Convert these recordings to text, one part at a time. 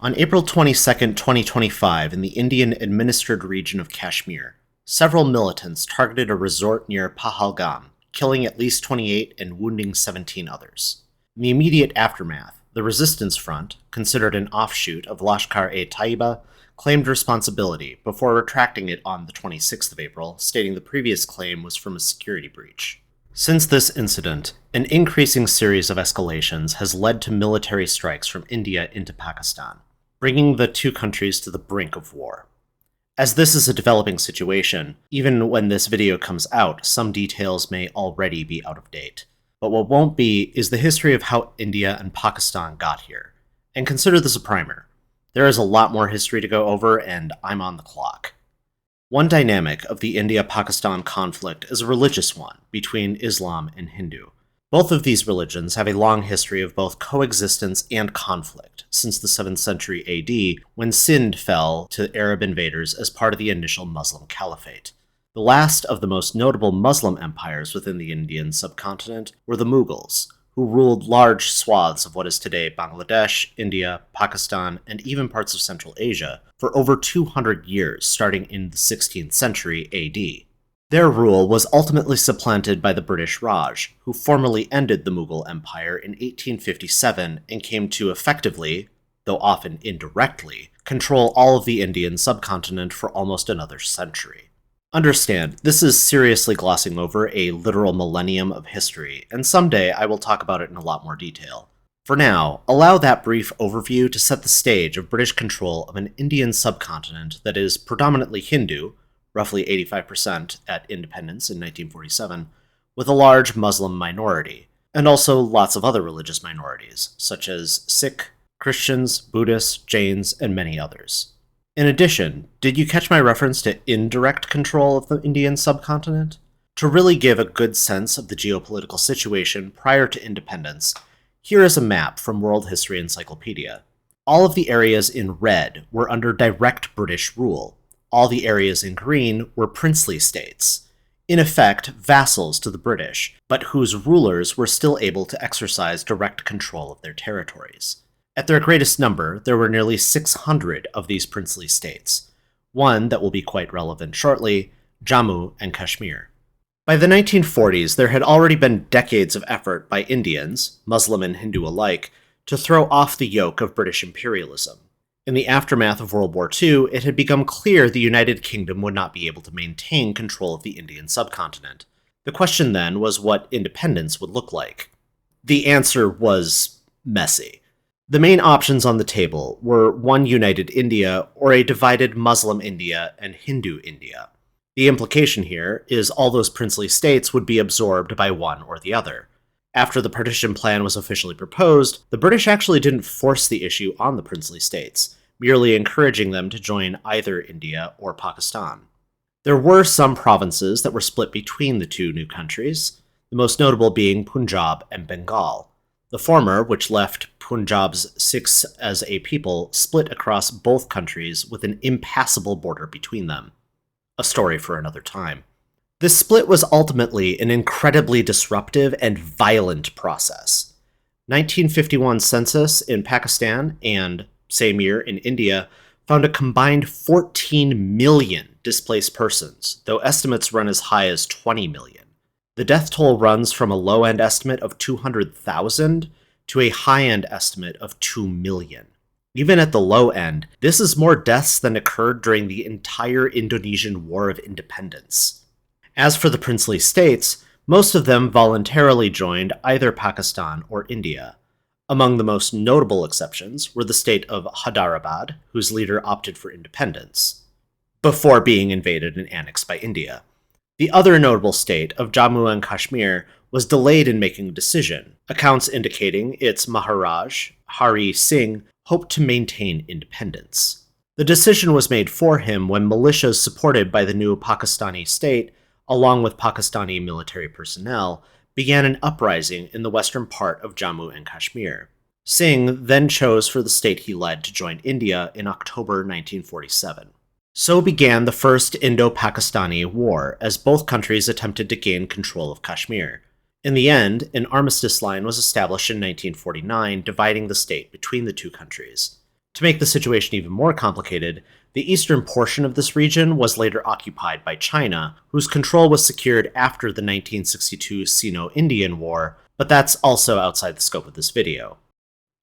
On April 22, 2025, in the Indian-administered region of Kashmir, several militants targeted a resort near Pahalgam, killing at least 28 and wounding 17 others. In the immediate aftermath, the Resistance Front, considered an offshoot of Lashkar-e-Taiba, claimed responsibility before retracting it on the 26th of April, stating the previous claim was from a security breach. Since this incident, an increasing series of escalations has led to military strikes from India into Pakistan, bringing the two countries to the brink of war. As this is a developing situation, even when this video comes out, some details may already be out of date. But what won't be is the history of how India and Pakistan got here. And consider this a primer. There is a lot more history to go over, and I'm on the clock. One dynamic of the India-Pakistan conflict is a religious one between Islam and Hindu. Both of these religions have a long history of both coexistence and conflict since the 7th century AD, when Sindh fell to Arab invaders as part of the initial Muslim caliphate. The last of the most notable Muslim empires within the Indian subcontinent were the Mughals, who ruled large swaths of what is today Bangladesh, India, Pakistan, and even parts of Central Asia for over 200 years, starting in the 16th century AD. Their rule was ultimately supplanted by the British Raj, who formally ended the Mughal Empire in 1857 and came to effectively, though often indirectly, control all of the Indian subcontinent for almost another century. Understand, this is seriously glossing over a literal millennium of history, and someday I will talk about it in a lot more detail. For now, allow that brief overview to set the stage of British control of an Indian subcontinent that is predominantly Hindu, roughly 85% at independence in 1947, with a large Muslim minority, and also lots of other religious minorities, such as Sikh, Christians, Buddhists, Jains, and many others. In addition, did you catch my reference to indirect control of the Indian subcontinent? To really give a good sense of the geopolitical situation prior to independence, here is a map from World History Encyclopedia. All of the areas in red were under direct British rule. All the areas in green were princely states, in effect vassals to the British, but whose rulers were still able to exercise direct control of their territories. At their greatest number, there were nearly 600 of these princely states, one that will be quite relevant shortly, Jammu and Kashmir. By the 1940s, there had already been decades of effort by Indians, Muslim and Hindu alike, to throw off the yoke of British imperialism. In the aftermath of World War II, it had become clear the United Kingdom would not be able to maintain control of the Indian subcontinent. The question then was what independence would look like. The answer was messy. The main options on the table were one united India or a divided Muslim India and Hindu India. The implication here is all those princely states would be absorbed by one or the other. After the partition plan was officially proposed, the British actually didn't force the issue on the princely states, merely encouraging them to join either India or Pakistan. There were some provinces that were split between the two new countries, the most notable being Punjab and Bengal. The former, which left Punjab's Sikhs as a people, split across both countries with an impassable border between them. A story for another time. This split was ultimately an incredibly disruptive and violent process. 1951 census in Pakistan and, same year, in India, found a combined 14 million displaced persons, though estimates run as high as 20 million. The death toll runs from a low-end estimate of 200,000 to a high-end estimate of 2 million. Even at the low end, this is more deaths than occurred during the entire Indonesian War of Independence. As for the princely states, most of them voluntarily joined either Pakistan or India. Among the most notable exceptions were the state of Hyderabad, whose leader opted for independence, before being invaded and annexed by India. The other notable state of Jammu and Kashmir was delayed in making a decision, accounts indicating its Maharaj, Hari Singh, hoped to maintain independence. The decision was made for him when militias supported by the new Pakistani state, along with Pakistani military personnel, began an uprising in the western part of Jammu and Kashmir. Singh then chose for the state he led to join India in October 1947. So began the First Indo-Pakistani War, as both countries attempted to gain control of Kashmir. In the end, an armistice line was established in 1949, dividing the state between the two countries. To make the situation even more complicated, the eastern portion of this region was later occupied by China, whose control was secured after the 1962 Sino-Indian War, but that's also outside the scope of this video.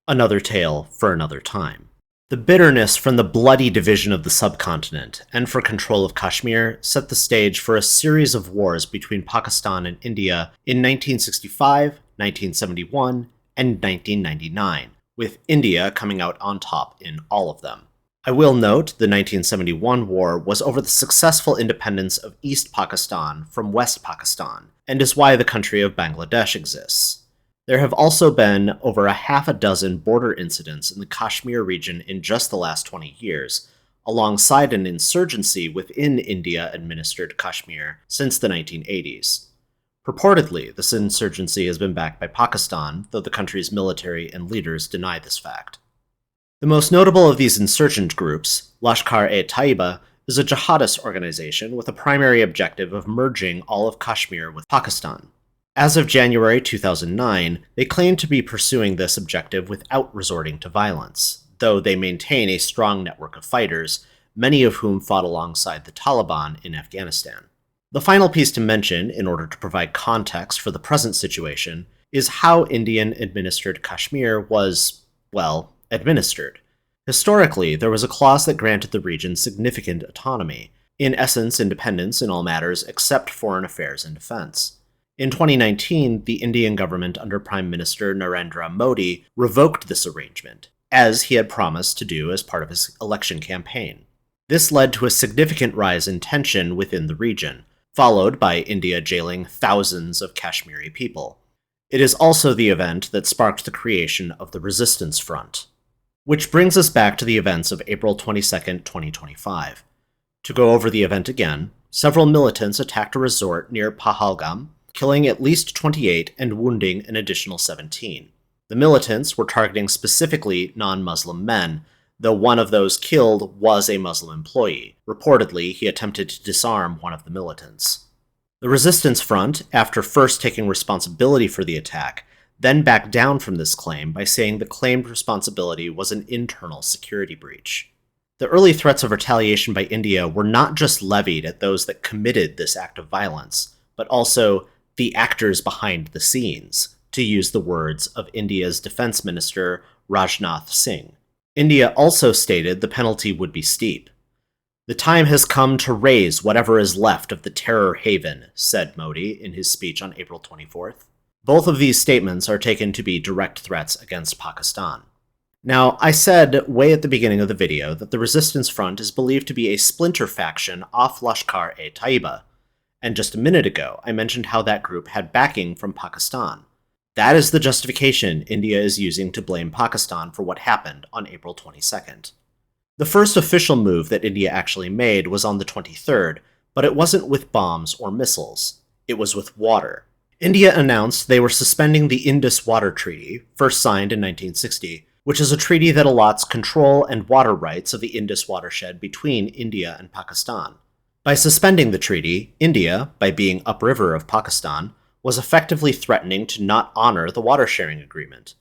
Another tale for another time. The bitterness from the bloody division of the subcontinent and for control of Kashmir set the stage for a series of wars between Pakistan and India in 1965, 1971, and 1999, with India coming out on top in all of them. I will note the 1971 war was over the successful independence of East Pakistan from West Pakistan, and is why the country of Bangladesh exists. There have also been over a half a dozen border incidents in the Kashmir region in just the last 20 years, alongside an insurgency within India-administered Kashmir since the 1980s. Purportedly, this insurgency has been backed by Pakistan, though the country's military and leaders deny this fact. The most notable of these insurgent groups, Lashkar-e-Taiba, is a jihadist organization with a primary objective of merging all of Kashmir with Pakistan. As of January 2009, they claim to be pursuing this objective without resorting to violence, though they maintain a strong network of fighters, many of whom fought alongside the Taliban in Afghanistan. The final piece to mention, in order to provide context for the present situation, is how Indian-administered Kashmir was, well, administered. Historically, there was a clause that granted the region significant autonomy, in essence independence in all matters except foreign affairs and defense. In 2019, the Indian government under Prime Minister Narendra Modi revoked this arrangement, as he had promised to do as part of his election campaign. This led to a significant rise in tension within the region, followed by India jailing thousands of Kashmiri people. It is also the event that sparked the creation of the Resistance Front. Which brings us back to the events of April 22, 2025. To go over the event again, several militants attacked a resort near Pahalgam, killing at least 28 and wounding an additional 17. The militants were targeting specifically non-Muslim men, though one of those killed was a Muslim employee. Reportedly, he attempted to disarm one of the militants. The Resistance Front, after first taking responsibility for the attack, then backed down from this claim by saying the claimed responsibility was an internal security breach. The early threats of retaliation by India were not just levied at those that committed this act of violence, but also the actors behind the scenes, to use the words of India's Defense Minister Rajnath Singh. India also stated the penalty would be steep. "The time has come to raise whatever is left of the terror haven," said Modi in his speech on April 24th. Both of these statements are taken to be direct threats against Pakistan. Now, I said way at the beginning of the video that the Resistance Front is believed to be a splinter faction off Lashkar-e-Taiba, and just a minute ago I mentioned how that group had backing from Pakistan. That is the justification India is using to blame Pakistan for what happened on April 22nd. The first official move that India actually made was on the 23rd, but it wasn't with bombs or missiles. It was with water. India announced they were suspending the Indus Water Treaty, first signed in 1960, which is a treaty that allots control and water rights of the Indus watershed between India and Pakistan. By suspending the treaty, India, by being upriver of Pakistan, was effectively threatening to not honor the water sharing agreement.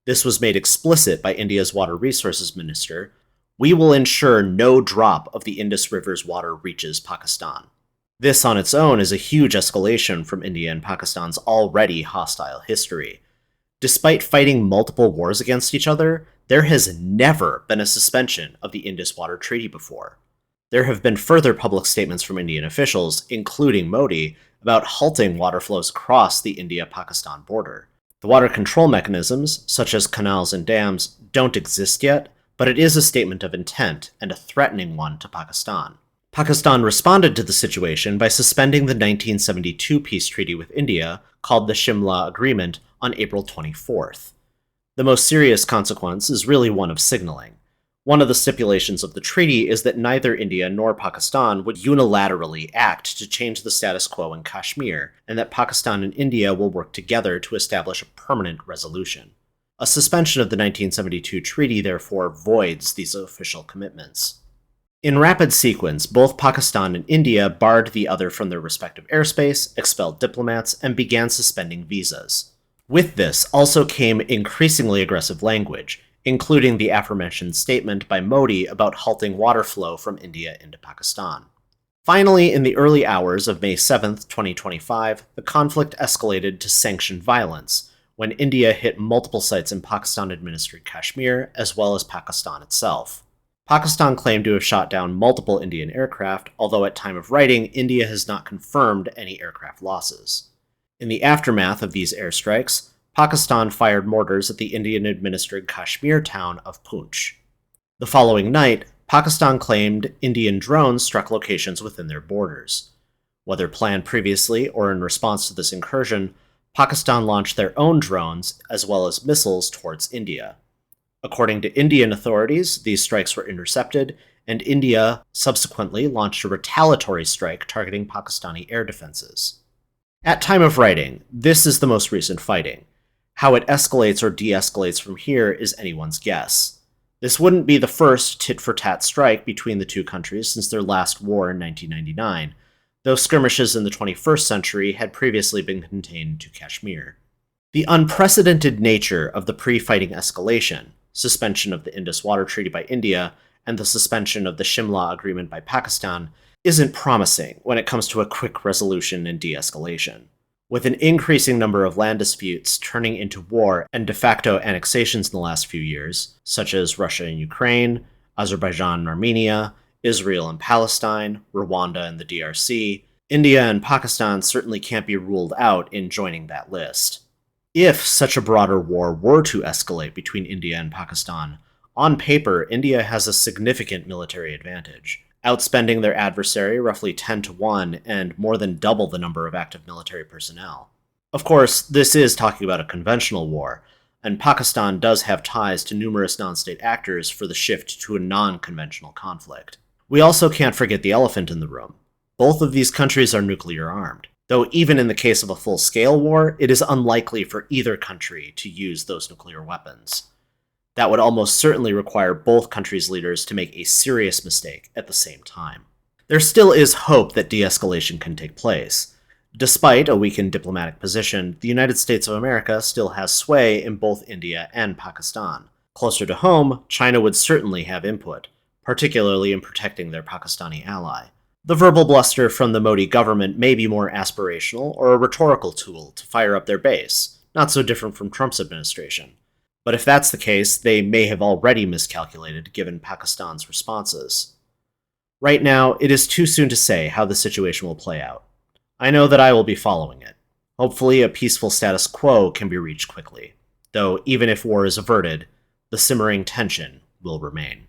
This was made explicit by India's Water Resources Minister: "We will ensure no drop of the Indus River's water reaches Pakistan." This on its own is a huge escalation from India and Pakistan's already hostile history. Despite fighting multiple wars against each other, there has never been a suspension of the Indus Water Treaty before. There have been further public statements from Indian officials, including Modi, about halting water flows across the India-Pakistan border. The water control mechanisms, such as canals and dams, don't exist yet, but it is a statement of intent, and a threatening one to Pakistan. Pakistan responded to the situation by suspending the 1972 peace treaty with India, called the Shimla Agreement, on April 24th. The most serious consequence is really one of signaling. One of the stipulations of the treaty is that neither India nor Pakistan would unilaterally act to change the status quo in Kashmir, and that Pakistan and India will work together to establish a permanent resolution. A suspension of the 1972 treaty, therefore, voids these official commitments. In rapid sequence, both Pakistan and India barred the other from their respective airspace, expelled diplomats, and began suspending visas. With this also came increasingly aggressive language, including the aforementioned statement by Modi about halting water flow from India into Pakistan. Finally, in the early hours of May 7, 2025, the conflict escalated to sanctioned violence when India hit multiple sites in Pakistan-administered Kashmir, as well as Pakistan itself. Pakistan claimed to have shot down multiple Indian aircraft, although at time of writing, India has not confirmed any aircraft losses. In the aftermath of these airstrikes, Pakistan fired mortars at the Indian-administered Kashmir town of Poonch. The following night, Pakistan claimed Indian drones struck locations within their borders. Whether planned previously or in response to this incursion, Pakistan launched their own drones as well as missiles towards India. According to Indian authorities, these strikes were intercepted, and India subsequently launched a retaliatory strike targeting Pakistani air defenses. At time of writing, this is the most recent fighting. How it escalates or de-escalates from here is anyone's guess. This wouldn't be the first tit-for-tat strike between the two countries since their last war in 1999, though skirmishes in the 21st century had previously been contained to Kashmir. The unprecedented nature of the pre-fighting escalation, suspension of the Indus Water Treaty by India, and the suspension of the Shimla Agreement by Pakistan, isn't promising when it comes to a quick resolution and de-escalation. With an increasing number of land disputes turning into war and de facto annexations in the last few years, such as Russia and Ukraine, Azerbaijan and Armenia, Israel and Palestine, Rwanda and the DRC, India and Pakistan certainly can't be ruled out in joining that list. If such a broader war were to escalate between India and Pakistan, on paper, India has a significant military advantage, outspending their adversary roughly 10-1 and more than double the number of active military personnel. Of course, this is talking about a conventional war, and Pakistan does have ties to numerous non-state actors for the shift to a non-conventional conflict. We also can't forget the elephant in the room. Both of these countries are nuclear armed, though even in the case of a full-scale war, it is unlikely for either country to use those nuclear weapons. That would almost certainly require both countries' leaders to make a serious mistake at the same time. There still is hope that de-escalation can take place. Despite a weakened diplomatic position, the United States of America still has sway in both India and Pakistan. Closer to home, China would certainly have input, particularly in protecting their Pakistani ally. The verbal bluster from the Modi government may be more aspirational or a rhetorical tool to fire up their base, not so different from Trump's administration. But if that's the case, they may have already miscalculated given Pakistan's responses. Right now, it is too soon to say how the situation will play out. I know that I will be following it. Hopefully, a peaceful status quo can be reached quickly, though even if war is averted, the simmering tension will remain.